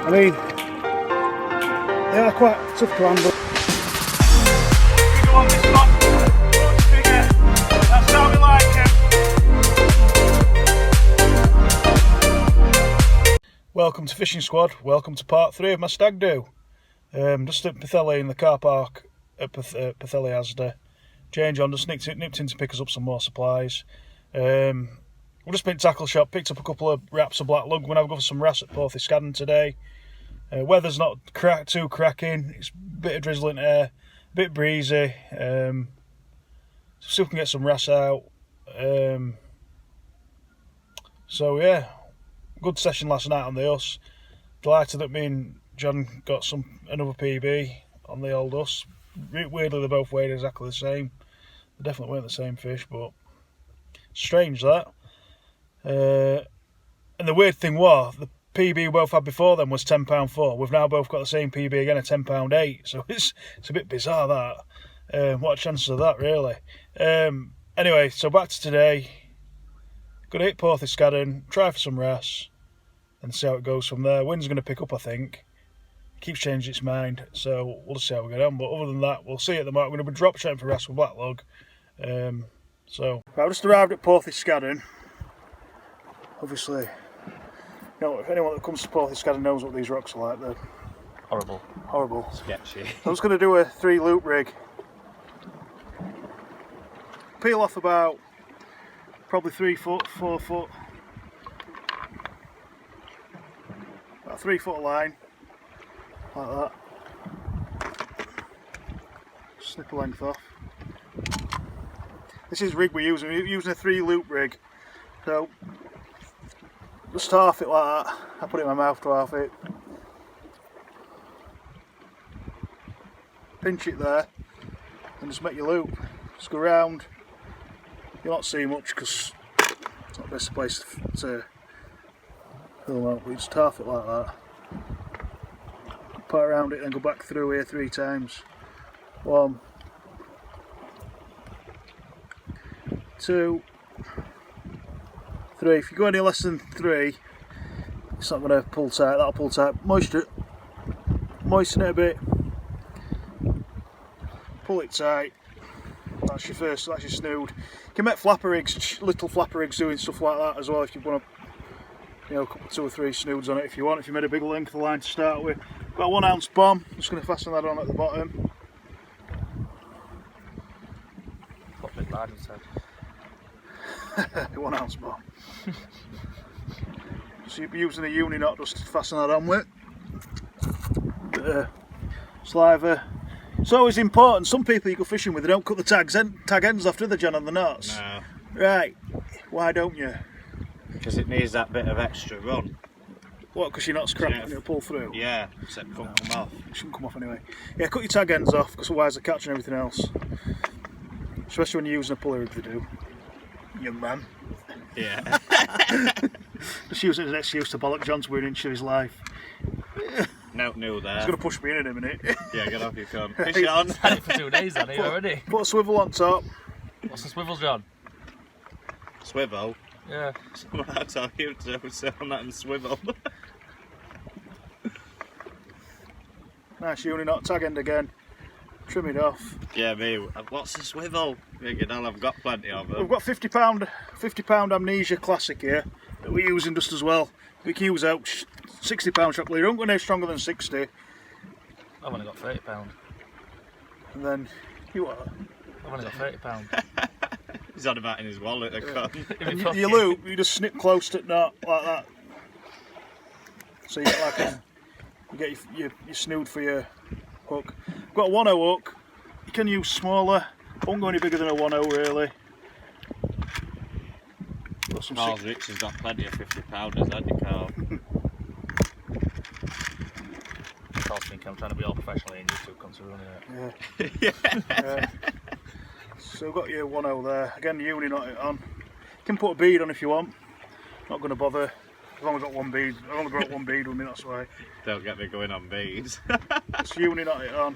I mean, they are quite tough to handle. That's how we like it. Welcome to Fishing Squad, welcome to part 3 of my stag do. Just at Peninsula in the car park at Peninsula Asda. Change on, just nipped in to pick us up some more supplies. We've just been to tackle shop, picked up a couple of wraps of black lug. We're going to have a go for some wrasse at Peninsula today. Weather's not too cracking, it's a bit of drizzling air, a bit breezy. So see if we can get some wrasse out. So yeah, good session last night on the Us. Delighted that me and John got another PB on the old Us. Weirdly, they both weighed exactly the same. They definitely weren't the same fish, but strange that. And the weird thing was, the PB we both had before then was £10.4. We've now both got the same PB again at £10.8. So it's a bit bizarre that. What are chances of that, really? Anyway, so back to today. Gonna hit Peninsula, try for some wrasse, and see how it goes from there. Wind's going to pick up, I think. It keeps changing its mind, so we'll just see how we get on. But other than that, we'll see at the moment. We're going to be drop shotting for wrasse with black lug. So I've just arrived at Peninsula. Obviously, you know, if anyone that comes to Peninsula knows what these rocks are like, they're horrible, sketchy. I'm just going to do a 3-loop rig. Peel off about probably 3 foot, 4 foot, about 3 foot of line, like that. Snip a length off. This is the rig we're using. We're using a 3-loop rig. So just half it like that. I put it in my mouth to half it. Pinch it there and just make your loop. Just go round. You'll not see much because it's not the best place to film out, but you just half it like that. Put around it and go back through here 3 times. 1, 2, 3. If you go any less than 3, it's not going to pull tight. That'll pull tight. Moisten it a bit. Pull it tight. That's your snood. You can make flapper rigs, little flapper rigs doing stuff like that as well if you want to, you know, 2 or 3 snoods on it if you want. If you made a bigger length of line to start with. Got a 1 ounce bomb. I'm just going to fasten that on at the bottom. What bit large inside? 1 ounce bomb. So you'll be using a uni knot just to fasten that on with. Sliver. It's always important. Some people you go fishing with, they don't cut the tag ends off, do they, John, on the knots? No. Right. Why don't you? Because it needs that bit of extra run. What? Because your knot's crap and it'll pull through? Yeah, except it can't come off. It shouldn't come off anyway. Yeah, cut your tag ends off because otherwise they're catching everything else. Especially when you're using a pulley rig, they do. Young man. Yeah. Just use it as an excuse to bollock John to win an inch of his life. No, new there. He's going to push me in a minute. Yeah, get off your con. Fish on. Had it for 2 days, had he, already? Put a swivel on top. What's the swivel, John? Swivel? Yeah. Someone I tell you to sit on that and swivel. Nice uni knot, tag end again. Trim it off. Yeah, me. What's the swivel? Thinking, I've got plenty of them. We've got £50 Amnesia Classic here that we're using just as well. We can use out £60 shot leader. Don't go any stronger than 60. I've only got £30. And then you what? I've only got £30. He's on about in his wallet, the con. And your loop, you just snip close to it, knot like that. So you get like you get your snood for your hook. I've got a 1/0 hook. You can use smaller. Won't go any bigger than a 1/0 really. Got some Carl's Rich has got plenty of 50-pounders, hasn't he, Carl? Carl's thinking I'm trying to be all professional in YouTube considering it. Yeah. So we've got your 1/0 there. Again, the uni knot it on. You can put a bead on if you want. Not going to bother. I've only got 1 bead. I've only got 1 bead with me, that's why. Don't get me going on beads. Just uni knot it on.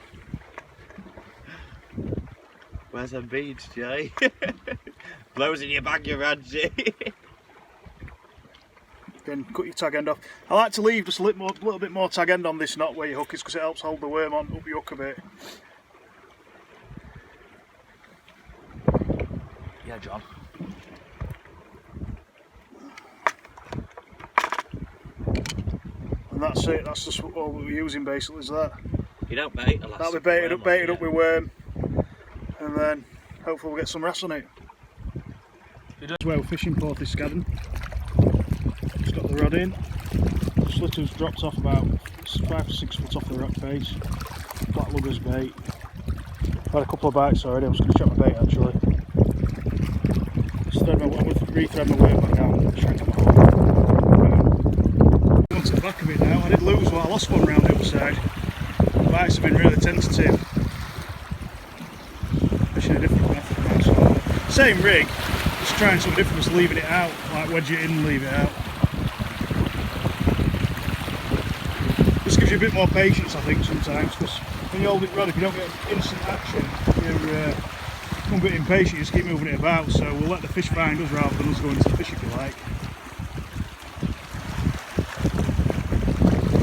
Where's them beads, Jay? Blows in your bag, you Radji. Again, cut your tag end off. I like to leave just a little bit more tag end on this knot where your hook is because it helps hold the worm on up your hook a bit. Yeah, John. And that's it, that's just all we're using basically, is that. You don't bait a That'll be baited up with worm, and then hopefully we'll get some wrasse on it. That's where we're fishing Porthy Scadden. Just got the rod in. The slitter's dropped off about 5 to 6 foot off the rock face. Black lugger's bait. I've had a couple of bites already, I'm just going to check my bait actually. Just re-thread my worm back down and try to get my hole. Onto the back of it now. I did lose one, I lost one round the other side. The bites have been really tentative. Fishing a different method now, so same rig, just trying something different, just leaving it out, like wedge it in and leave it out. Just gives you a bit more patience I think sometimes, because when you hold it rod, if you don't get instant action, you're a bit impatient, you just keep moving it about, so we'll let the fish find us rather than us going to the fish if you like.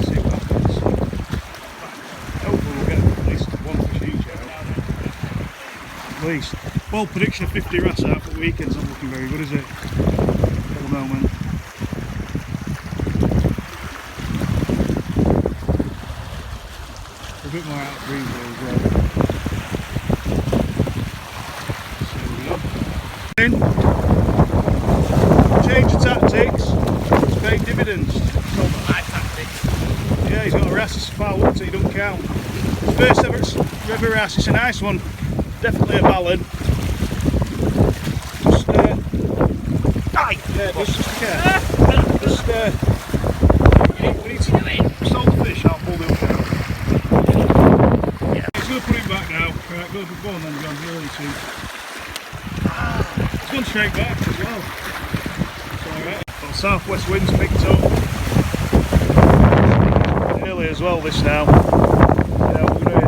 See what happens. Hopefully we'll get at least one fish each out. At least. Well, prediction of 50 wrasse out for the weekend's not looking very good, is it? At the moment. A bit more out of breeze there as well. So we go. Change of tactics, it's paid dividends. My tactics. Yeah, he's got a wrasse, it's foul up, he don't count. His first ever wrasse, it's a nice one. Definitely a ballon. Just, yeah, just care. Just, we need to stall the fish, I'll pull the hook out. Yeah. He's going to put it back now. Right, go on then, John, really too. It's gone straight back as well. It's alright. Well, southwest wind's picked up. Early as well this now. Yeah, we're going to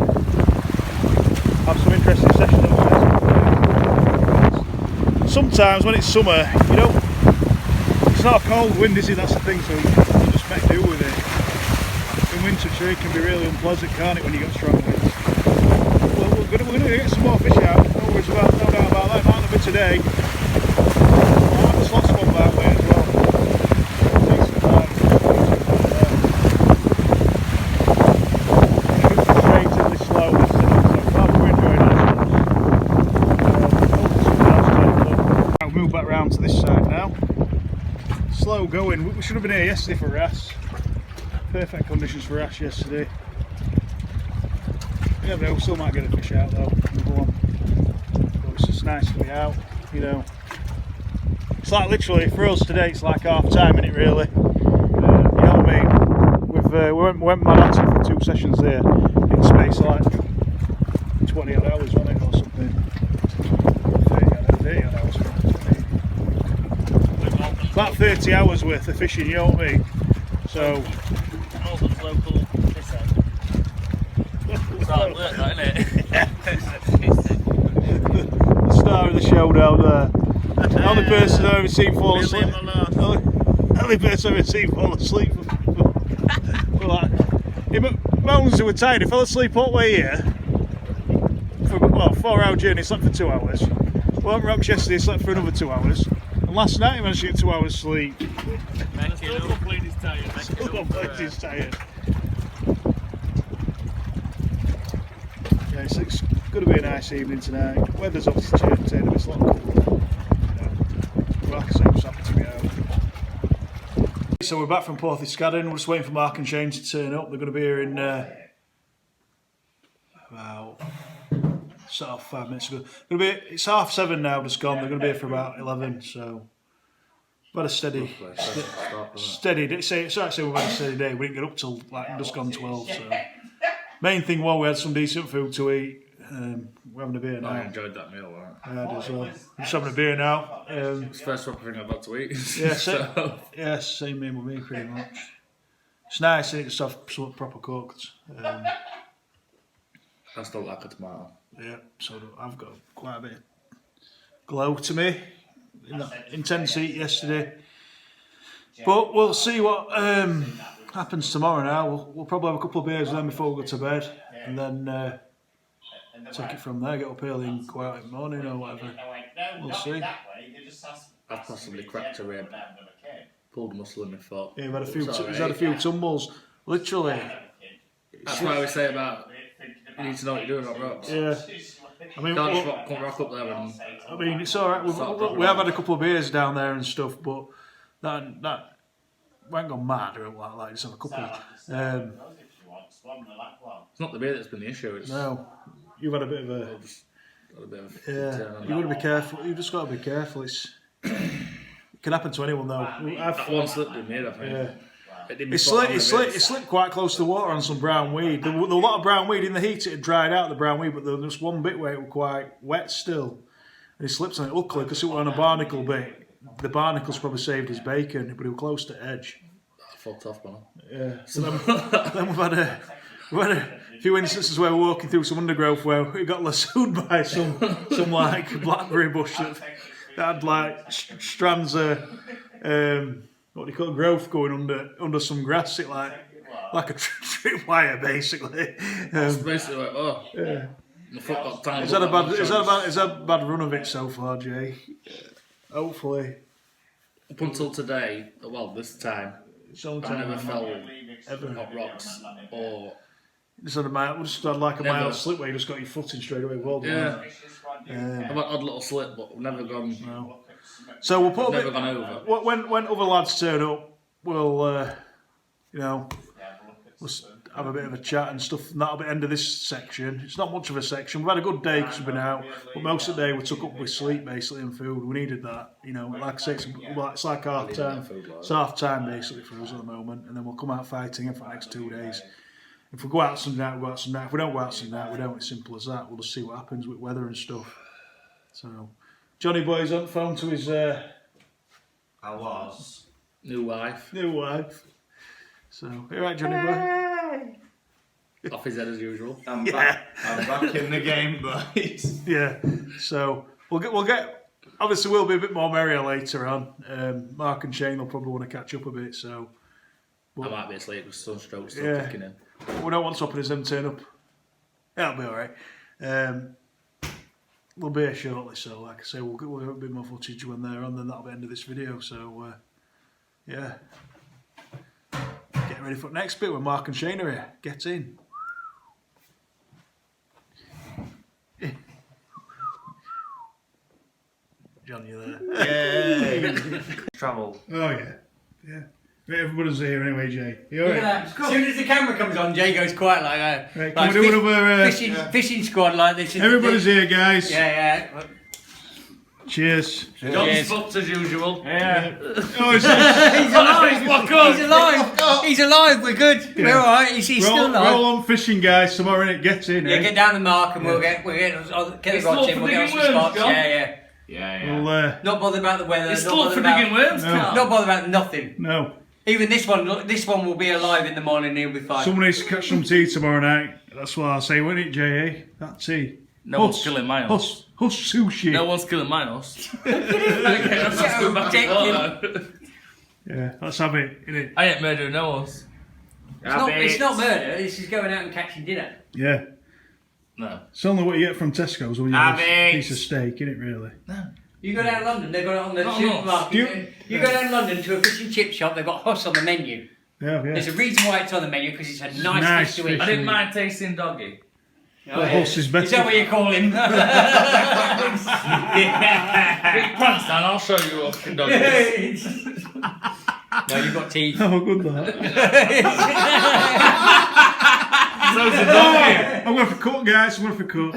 have some interesting sessions upstairs. Sometimes when it's summer, you don't, it's not a cold wind, is it? That's the thing, so you just make do with it. In winter tree can be really unpleasant, can't it, when you get strong winds? Well, we're going to get some more fish out, no worries about, no doubt about that. Might not be today. I just lost one that way as well. Decent bite. Frustratingly slow this season, so glad we're enjoying ourselves. I'll move back round to this side now. Slow going. We should have been here yesterday for wrasse. Perfect conditions for wrasse yesterday. You never know, still might get a fish out though. Another one. But it's just nice to be out, you know. It's like literally for us today, it's like half time, isn't it? Really. You know what I mean? We went mad at it for 2 sessions there in space of like 20 odd hours, wasn't it, or something? 30 odd hours. About 30 hours worth of fishing, you know what I mean? So. Northern's local this end. It's hard work, that, isn't it? The star of the show down there. The only person I've ever seen fall asleep. Only person I've ever seen fall asleep. Mountains who were tired, he fell asleep all the way here. For well, 4-hour journey, slept for 2 hours. Went rocks yesterday, slept for another 2 hours. And last night he managed to get 2 hours sleep. Still complete his tired. Still complete his tired. Yeah, it's going to be a nice evening tonight. Weather's obviously changed, it's a lot cooler. Well, like I say, I'm just happy to be out. So we're back from Porthy Scadden. We're just waiting for Mark and Shane to turn up. They're going to be here in about sort of 5 minutes ago. It's 7:30 now, just gone. They're going to be here for about 11. So we've had a steady day. Say we've had a steady day. We didn't get up till like just gone 12. So main thing was we had some decent food to eat. We're having a beer now. I enjoyed that meal, right? I had as well. I'm just having a beer now. It's the first proper thing I've had to eat. Yeah, same with me pretty much. It's nice, isn't it, to have something proper cooked. I still like a tomato. Yeah, so I've got quite a bit of glow to me. In that intense heat yesterday. But we'll see what happens tomorrow now. We'll probably have a couple of beers then before we go to bed. And then take it from there, get up early and go out in the morning or whatever. We'll see. I possibly cracked a rib. Pulled muscle in my foot. Yeah, he's had a few tumbles. Literally. That's why we say about you need to know what you're doing on rocks. Yeah. I mean, Can't just rock up there and... I mean, it's alright. We have had a couple of beers down there and stuff, but that we ain't gone mad or anything like that. Just have a couple. It's not the beer that's been the issue. It's No, you've had a bit of a... Yeah, you've got to be careful. You've just got to be careful. It can happen to anyone though. That one slipped in me, I think. Yeah. It slipped quite close to the water on some brown weed. There was a lot of brown weed in the heat. It had dried out the brown weed, but there was one bit where it was quite wet still. And he slipped on it. Luckily, because it was on a barnacle bit, the barnacles probably saved his bacon, but he was close to edge. I fucked off, man. Yeah. So then we've had a few instances where we're walking through some undergrowth where we got lassoed by some like blackberry bush that had like strands of what do you call it, growth going under some grass. It like a trip wire basically. It's basically like, oh, Yeah. my foot got tangled. Is that a bad run of it so far, Jay? Hopefully. Up until today, well, this time, It's all I never time. fell hot rocks or... Just had like a Never. mild slip where you just got your foot in straight away. Well done. Yeah. I've had odd little slip, but we've never gone... No. So we'll put a Never bit, gone over. when other lads turn up, we'll we'll have a bit of a chat and stuff, and that'll be the end of this section. It's not much of a section. We've had a good day because we've been out, but most of the day we took up with sleep basically and food. We needed that, like I say, it's like half time. It's half time basically for us at the moment, and then we'll come out fighting for the next 2 days. If we go out Sunday night, we go out Sunday night. If we don't go out Sunday night, we don't. It's simple as that. We'll just see what happens with weather and stuff. So, Johnny Boy's on the phone to his I was. New wife. new wife. So, you all right, Johnny Boy? Off his head as usual. I'm back in the game, boys. Yeah. So we'll get. Obviously, we'll be a bit more merrier later on. Mark and Shane will probably want to catch up a bit. So I might be asleep with sunstroke still Yeah. kicking in. we don't want to stop as them turn up. That'll be all right. We'll be here shortly. So, like I say, we'll get a bit more footage when they're on. Then that'll be the end of this video. So yeah. Get ready for the next bit when Mark and Shane are here. Get in. John, you there? Yay! Travel. Oh yeah. Right, everybody's here anyway, Jay. You alright? As soon as the camera comes on, Jay goes quiet like that. Right, Like can we do another? fishing squad like this. Everybody's here, guys. Yeah. Cheers. John's fucked as usual. Yeah. Oh, it's He's alive. He's alive. He's alive. We're good. Yeah. We're alright. He's still we're alive. all on fishing, guys. Tomorrow, innit? Get in, Yeah, eh? get down the mark and we'll get the It's rods still in. We'll for get on digging some worms, spots. John. Yeah. Well, Not bothered about the weather. It's not still bothered for about- digging worms, No. Carl. Not bothered about nothing. no. Even this one will be alive in the morning. He'll be fine. Someone needs to catch some tea tomorrow night. That's what I'll say, won't it, Jay? Eh? That tea. No one's killing my horse. Huss sushi. No one's killing my horse. Yeah, let's have it, innit? I ain't murdering no horse. It's not murder. This is going out and catching dinner. Yeah. No. It's only what you get from Tesco's when you have a piece of steak, innit, really? You go down London, they've got it on the No, supermarket. You go down London to a fish and chip shop, they've got Huss on the menu. Yeah. There's a reason why it's on the menu, because it's a nice Nice fish to eat. I didn't mind tasting doggy. Oh, Huss is better. Is that what you call him? Big pants down, I'll show you a fucking doggy. No, you've got teeth. Oh, good that. So's a doggy. I'm going for cut, guys. I'm going for cut.